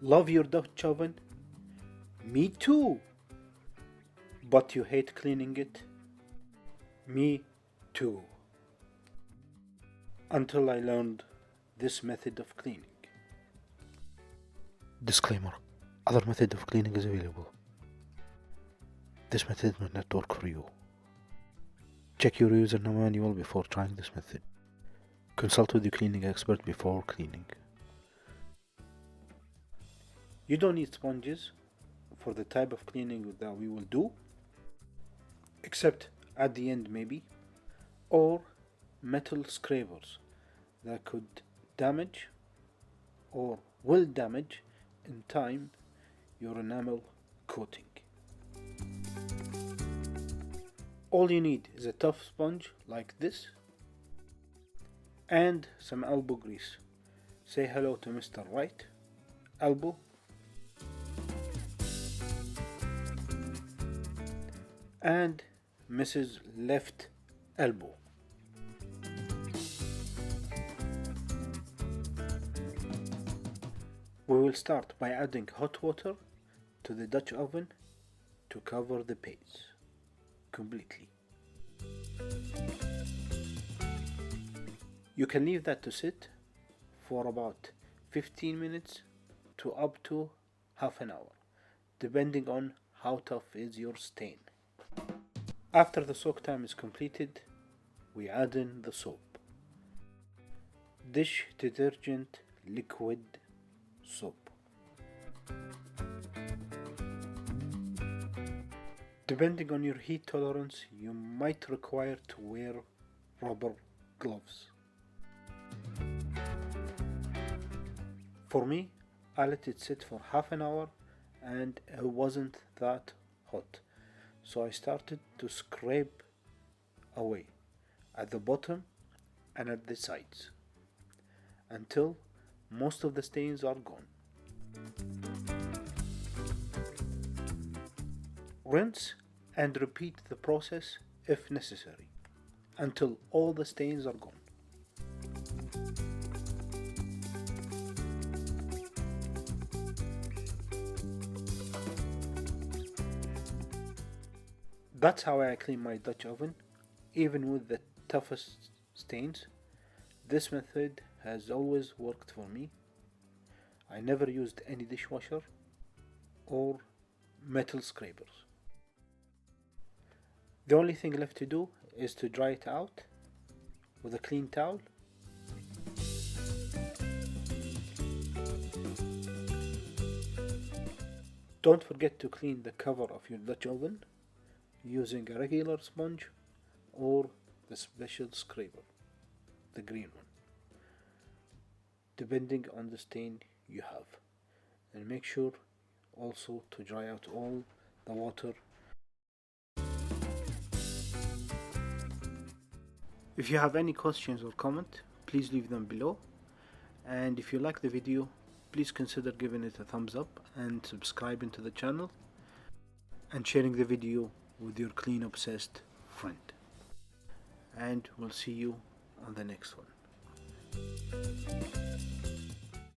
Love your Dutch oven? Me too! But you hate cleaning it? Me too. Until I learned this method of cleaning. Disclaimer: other method of cleaning is available. This method may not work for you. Check your user manual before trying this method. Consult with your cleaning expert before cleaning. You don't need sponges for the type of cleaning that we will do, except at the end maybe, or metal scrapers that could damage or will damage in time your enamel coating. All you need is a tough sponge like this and some elbow grease. Say hello to Mr. Right elbow and Mrs. Left elbow. We will start by adding hot water to the Dutch oven to cover the paste completely. You can leave that to sit for about 15 minutes to up to half an hour, depending on how tough is your stain. After the soak time is completed, we add in the soap. Dish detergent liquid soap. Depending on your heat tolerance, you might require to wear rubber gloves. For me, I let it sit for half an hour and it wasn't that hot, so I started to scrape away at the bottom and at the sides until most of the stains are gone. Rinse and repeat the process if necessary until all the stains are gone. That's how I clean my Dutch oven, even with the toughest stains. This method has always worked for me. I never used any dishwasher or metal scrapers. The only thing left to do is to dry it out with a clean towel. Don't forget to clean the cover of your Dutch oven using a regular sponge or the special scraper, the green one, depending on the stain you have. And make sure also to dry out all the water. If you have any questions or comment, please leave them below. And if you like the video, please consider giving it a thumbs up and subscribing to the channel and sharing the video with your clean obsessed friend. And we'll see you on the next one.